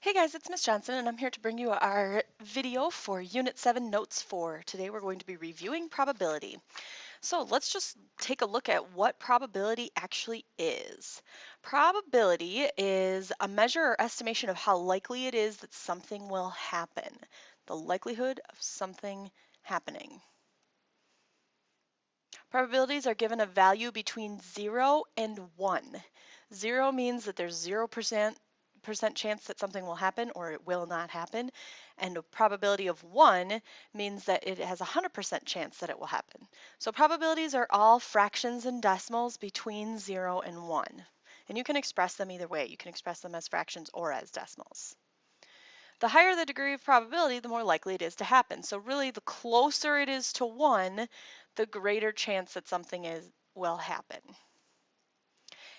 Hey guys, it's Miss Johnson and I'm here to bring you our video for Unit 7 Notes 4. Today we're going to be reviewing probability. So let's just take a look at what probability actually is. Probability is a measure or estimation of how likely it is that something will happen. The likelihood of something happening. Probabilities are given a value between 0 and 1. 0 means that there's 0% chance that something will happen or it will not happen. And a probability of 1 means that it has a 100% chance that it will happen. So probabilities are all fractions and decimals between 0 and 1. And you can express them either way. You can express them as fractions or as decimals. The higher the degree of probability, the more likely it is to happen. So really, the closer it is to 1, the greater chance that something will happen.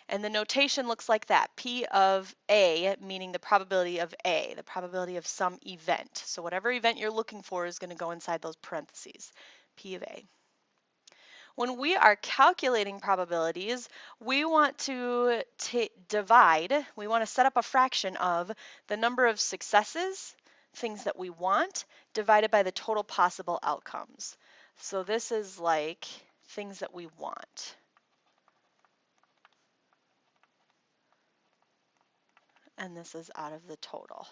And the notation looks like that. P of A, meaning the probability of A, the probability of some event. So whatever event you're looking for is going to go inside those parentheses, P of A. When we are calculating probabilities, we want to divide, we want to set up a fraction of the number of successes, things that we want, divided by the total possible outcomes. So this is like things that we want. And this is out of the total.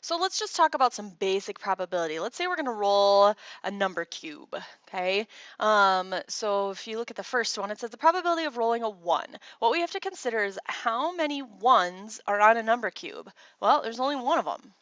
So let's just talk about some basic probability. Let's say we're going to roll a number cube, okay? So if you look at the first one, it says the probability of rolling a 1. What we have to consider is how many 1s are on a number cube. Well, there's only one of them.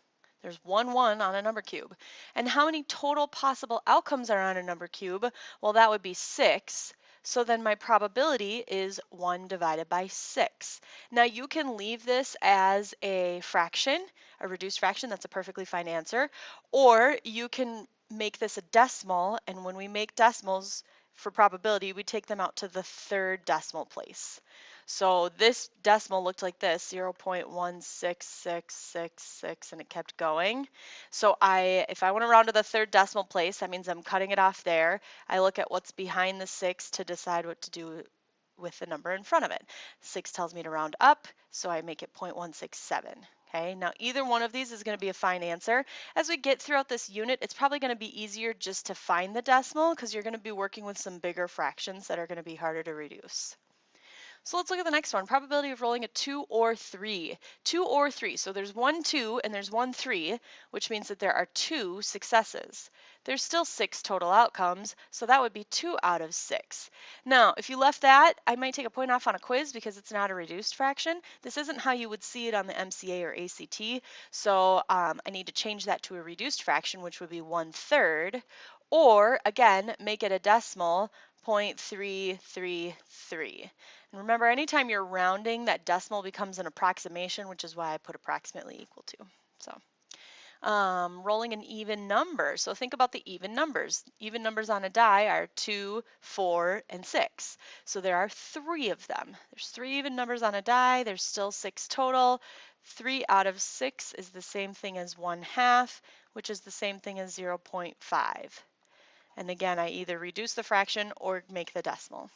There's one 1 on a number cube. And how many total possible outcomes are on a number cube? Well, that would be 6. So then my probability is 1 divided by 6. Now you can leave this as a fraction, a reduced fraction, that's a perfectly fine answer, or you can make this a decimal, and when we make decimals for probability, we take them out to the third decimal place. So this decimal looked like this, 0.16666, and it kept going. So if I want to round to the third decimal place, that means I'm cutting it off there. I look at what's behind the 6 to decide what to do with the number in front of it. 6 tells me to round up, so I make it 0.167. Okay, now either one of these is going to be a fine answer. As we get throughout this unit, it's probably going to be easier just to find the decimal because you're going to be working with some bigger fractions that are going to be harder to reduce. So let's look at the next one, probability of rolling a 2 or 3. 2 or 3, so there's 1 2 and there's 1 3, which means that there are 2 successes. There's still 6 total outcomes, so that would be 2 out of 6. Now, if you left that, I might take a point off on a quiz because it's not a reduced fraction. This isn't how you would see it on the MCA or ACT, so I need to change that to a reduced fraction, which would be 1/3, or again, make it a decimal, 0.333. And remember, anytime you're rounding, that decimal becomes an approximation, which is why I put approximately equal to. So rolling an even number. So think about the even numbers. Even numbers on a die are 2, 4, and 6. So there are 3 of them. There's 3 even numbers on a die. There's still 6 total. 3 out of 6 is the same thing as 1/2, which is the same thing as 0.5. And again, I either reduce the fraction or make the decimal.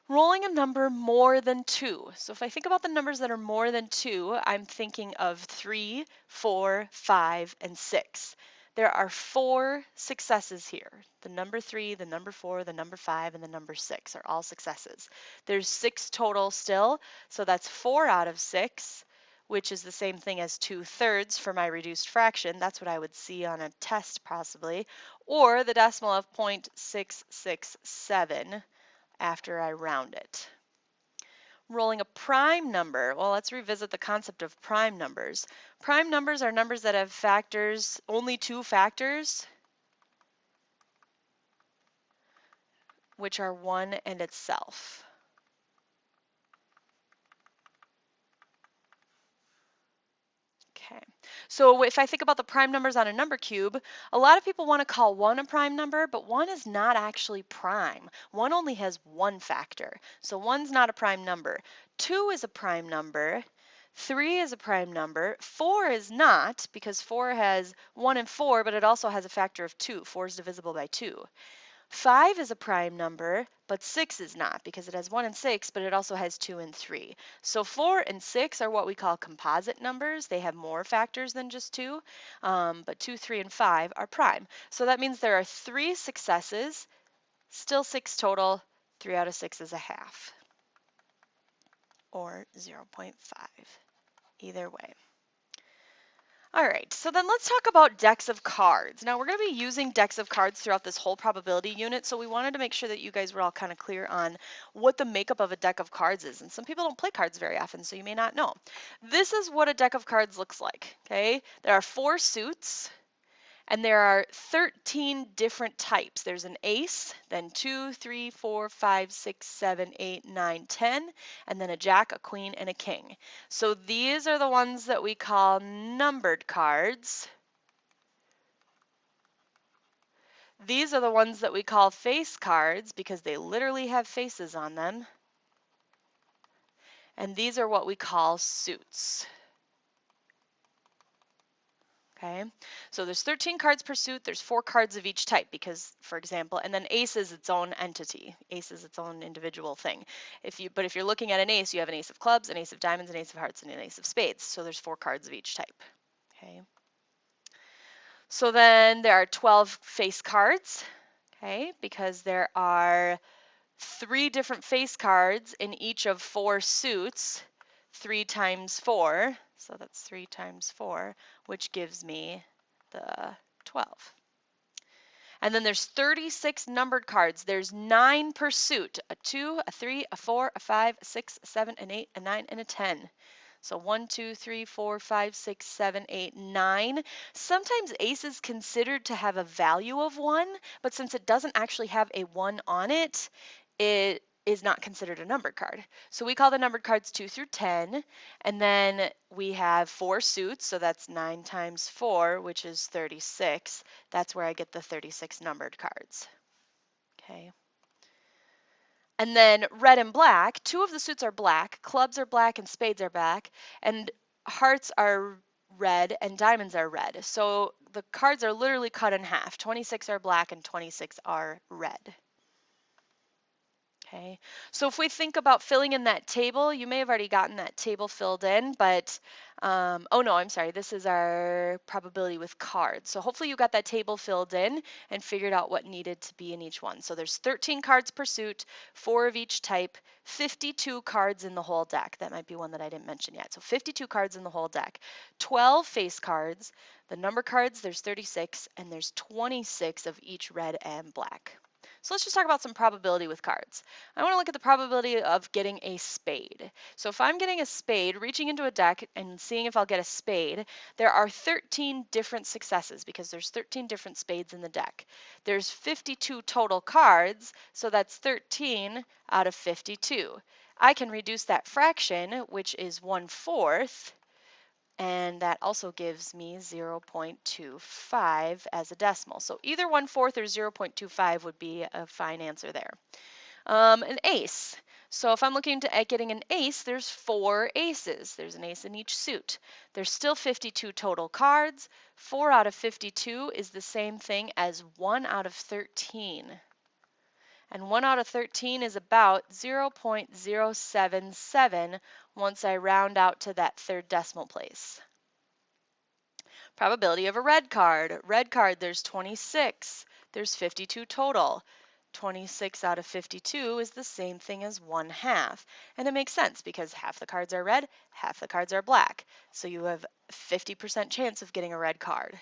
Rolling a number more than 2. So if I think about the numbers that are more than 2, I'm thinking of 3, 4, 5, and 6. There are 4 successes here. The number 3, the number 4, the number 5, and the number 6 are all successes. There's 6 total still, so that's 4 out of 6, which is the same thing as 2/3 for my reduced fraction. That's what I would see on a test possibly, or the decimal of 0.667. After I round it. Rolling a prime number, well, let's revisit the concept of prime numbers. Prime numbers are numbers that have factors, only 2 factors, which are 1 and itself. Okay, so if I think about the prime numbers on a number cube, a lot of people want to call 1 a prime number, but 1 is not actually prime. 1 only has 1 factor, so 1's not a prime number. 2 is a prime number. 3 is a prime number. 4 is not, because 4 has 1 and 4, but it also has a factor of 2. 4 is divisible by 2. 5 is a prime number, but 6 is not because it has 1 and 6, but it also has 2 and 3. So 4 and 6 are what we call composite numbers. They have more factors than just 2, but 2, 3, and 5 are prime. So that means there are 3 successes, still 6 total. 3 out of 6 is a half, or 0.5, either way. All right, so then let's talk about decks of cards. Now we're going to be using decks of cards throughout this whole probability unit, so we wanted to make sure that you guys were all kind of clear on what the makeup of a deck of cards is. And some people don't play cards very often, so you may not know. This is what a deck of cards looks like, okay? There are 4 suits, and there are 13 different types. There's an ace, then 2, 3, 4, 5, 6, 7, 8, 9, 10, and then a jack, a queen, and a king. So these are the ones that we call numbered cards. These are the ones that we call face cards because they literally have faces on them. And these are what we call suits. Okay, so there's 13 cards per suit. There's 4 cards of each type because, for example, and then ace is its own entity. Ace is its own individual thing. But if you're looking at an ace, you have an ace of clubs, an ace of diamonds, an ace of hearts, and an ace of spades. So there's 4 cards of each type. Okay. So then there are 12 face cards. Okay, because there are 3 different face cards in each of 4 suits. 3 times 4, so that's 3 times 4, which gives me the 12. And then there's 36 numbered cards. There's 9 per suit, a 2, a 3, a 4, a 5, a 6, a 7, an 8, a 9, and a 10. So 1, 2, 3, 4, 5, 6, 7, 8, 9. Sometimes ace is considered to have a value of 1, but since it doesn't actually have a 1 on it, it is not considered a numbered card. So we call the numbered cards 2 through 10, and then we have 4 suits, so that's 9 times 4, which is 36. That's where I get the 36 numbered cards. Okay. And then red and black, 2 of the suits are black, clubs are black and spades are black, and hearts are red and diamonds are red. So the cards are literally cut in half. 26 are black and 26 are red. Okay, so if we think about filling in that table, you may have already gotten that table filled in, but, oh no, I'm sorry, this is our probability with cards. So hopefully you got that table filled in and figured out what needed to be in each one. So there's 13 cards per suit, 4 of each type, 52 cards in the whole deck. That might be one that I didn't mention yet. So 52 cards in the whole deck, 12 face cards, the number cards, there's 36, and there's 26 of each red and black. So let's just talk about some probability with cards. I want to look at the probability of getting a spade. So if I'm getting a spade, reaching into a deck and seeing if I'll get a spade, there are 13 different successes because there's 13 different spades in the deck. There's 52 total cards, so that's 13 out of 52. I can reduce that fraction, which is 1/4, and that also gives me 0.25 as a decimal. So either 1/4 or 0.25 would be a fine answer there. An ace. So if I'm looking at getting an ace, there's 4 aces. There's an ace in each suit. There's still 52 total cards. 4 out of 52 is the same thing as 1 out of 13. And 1 out of 13 is about 0.077 once I round out to that 3rd decimal place. Probability of a red card. Red card, there's 26. There's 52 total. 26 out of 52 is the same thing as 1/2. And it makes sense because half the cards are red, half the cards are black. So you have 50% chance of getting a red card.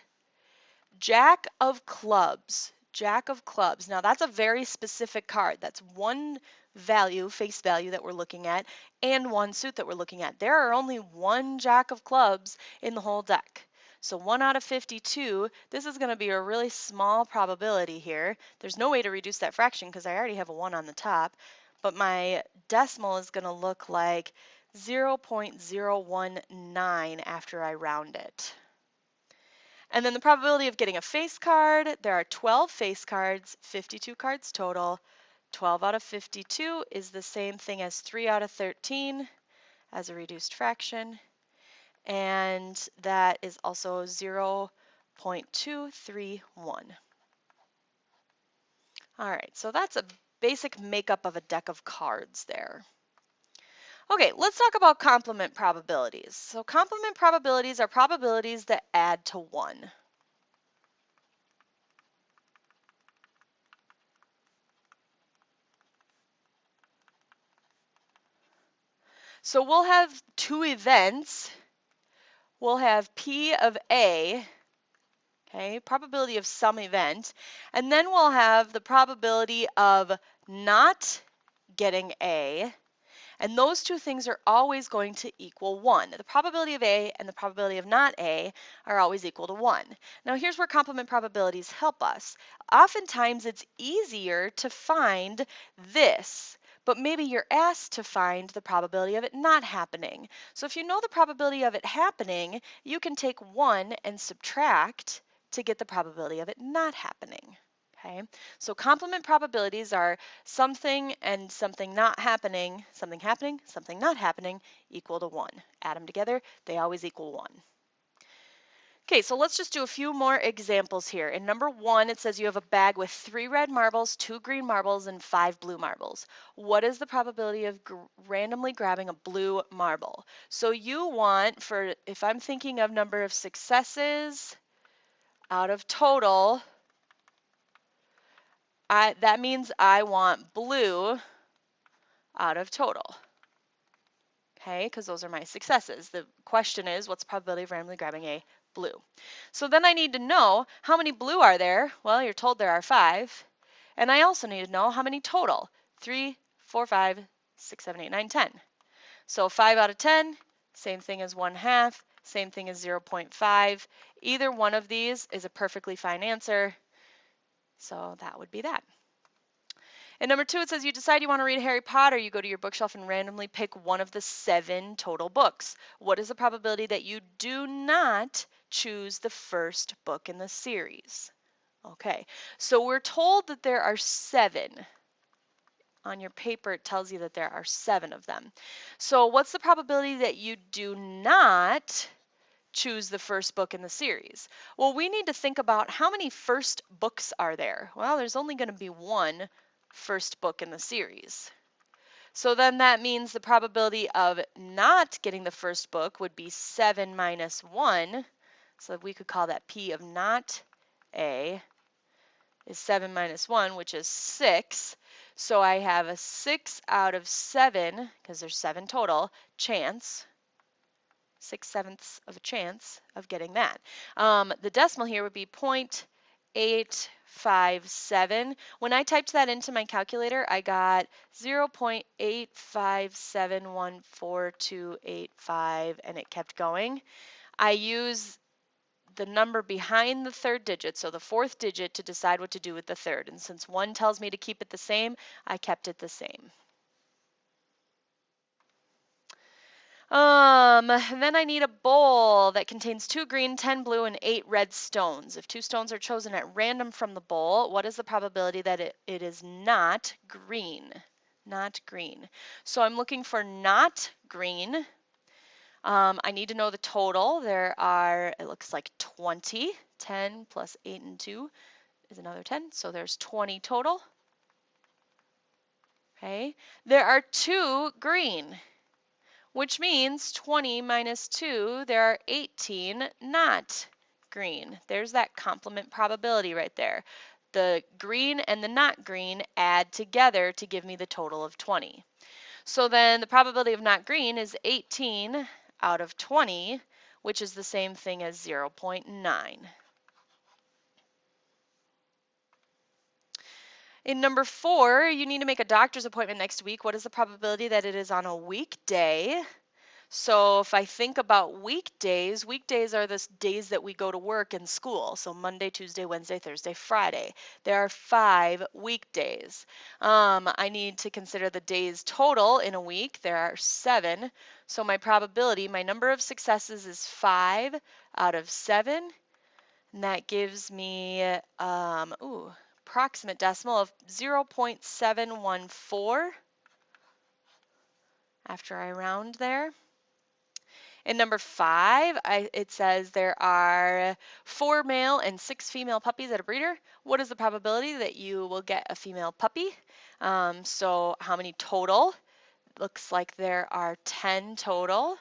Jack of clubs. Jack of clubs. Now that's a very specific card. That's one value, face value that we're looking at, and one suit that we're looking at. There are only 1 Jack of clubs in the whole deck. So 1 out of 52, this is going to be a really small probability here. There's no way to reduce that fraction because I already have a 1 on the top, but my decimal is going to look like 0.019 after I round it. And then the probability of getting a face card, there are 12 face cards, 52 cards total. 12 out of 52 is the same thing as 3 out of 13 as a reduced fraction. And that is also 0.231. All right, so that's a basic makeup of a deck of cards there. Okay, let's talk about complement probabilities. So complement probabilities are probabilities that add to 1. So we'll have two events. We'll have P of A, okay, probability of some event, and then we'll have the probability of not getting A, and those two things are always going to equal 1. The probability of A and the probability of not A are always equal to 1. Now here's where complement probabilities help us. Oftentimes it's easier to find this, but maybe you're asked to find the probability of it not happening. So if you know the probability of it happening, you can take 1 and subtract to get the probability of it not happening. Okay, so complement probabilities are something and something not happening, something happening, something not happening, equal to 1. Add them together, they always equal 1. Okay, so let's just do a few more examples here. In number 1, it says you have a bag with 3 red marbles, 2 green marbles, and 5 blue marbles. What is the probability of randomly grabbing a blue marble? So you want, for if I'm thinking of number of successes out of total, that means I want blue out of total. Okay, because those are my successes. The question is, what's the probability of randomly grabbing a blue? So then I need to know how many blue are there? Well, you're told there are 5. And I also need to know how many total. 3, 4, 5, 6, 7, 8, 9, 10. So 5 out of 10, same thing as 1/2, same thing as 0.5. Either one of these is a perfectly fine answer. So that would be that. And number 2, it says you decide you want to read Harry Potter. You go to your bookshelf and randomly pick one of the 7 total books. What is the probability that you do not choose the first book in the series? Okay, so we're told that there are 7. On your paper, it tells you that there are 7 of them. So what's the probability that you do not choose the first book in the series? Well, we need to think about how many first books are there. Well, there's only going to be one first book in the series. So then that means the probability of not getting the first book would be 7 minus 1. So we could call that P of not A is 7 minus 1, which is 6. So I have a 6 out of 7, because there's 7 total, chance, 6/7 of a chance of getting that. The decimal here would be 0.857. When I typed that into my calculator, I got 0.8571428.5, and it kept going. I use the number behind the third digit, so the 4th digit, to decide what to do with the third. And since 1 tells me to keep it the same, I kept it the same. Then I need a bowl that contains 2 green, 10 blue, and 8 red stones. If 2 stones are chosen at random from the bowl, what is the probability that it is not green? Not green. So I'm looking for not green. I need to know the total. There are, it looks like 20. 10 plus 8 and 2 is another 10. So there's 20 total. Okay. There are 2 green, which means 20 minus 2, there are 18 not green. There's that complement probability right there. The green and the not green add together to give me the total of 20. So then the probability of not green is 18 out of 20, which is the same thing as 0.9. In number 4, you need to make a doctor's appointment next week. What is the probability that it is on a weekday? So if I think about weekdays, weekdays are the days that we go to work and school. So Monday, Tuesday, Wednesday, Thursday, Friday. There are 5 weekdays. I need to consider the days total in a week. There are 7. So my probability, my number of successes is 5 out of 7. And that gives me, approximate decimal of 0.714 after I round there. In number 5, it says there are 4 male and 6 female puppies at a breeder. What is the probability that you will get a female puppy? So how many total? Looks like there are 10 total.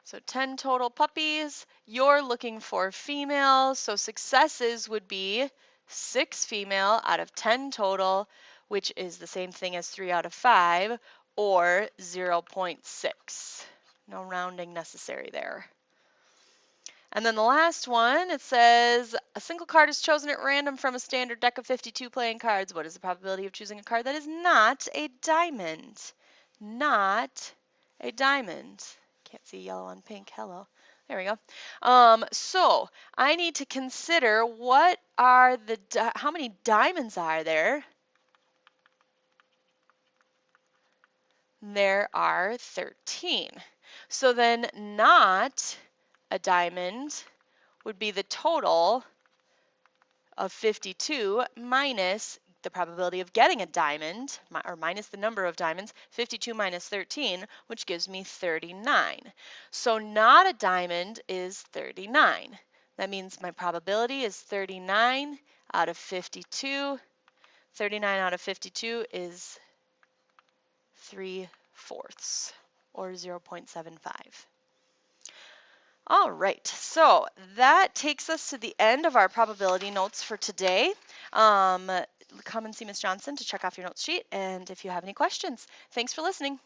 So 10 total puppies. You're looking for females, so successes would be 6 female out of 10 total, which is the same thing as 3 out of 5, or 0.6. No rounding necessary there. And then the last one, it says a single card is chosen at random from a standard deck of 52 playing cards. What is the probability of choosing a card that is not a diamond? Not a diamond. Can't see yellow on pink. Hello. There we go. So I need to consider what are how many diamonds are there? There are 13. So then not a diamond would be the total of 52 minus the probability of getting a diamond, or minus the number of diamonds, 52 minus 13, which gives me 39. So not a diamond is 39. That means my probability is 39 out of 52. 39 out of 52 is 3/4, or 0.75. All right, so that takes us to the end of our probability notes for today. Come and see Ms. Johnson to check off your notes sheet, and if you have any questions. Thanks for listening.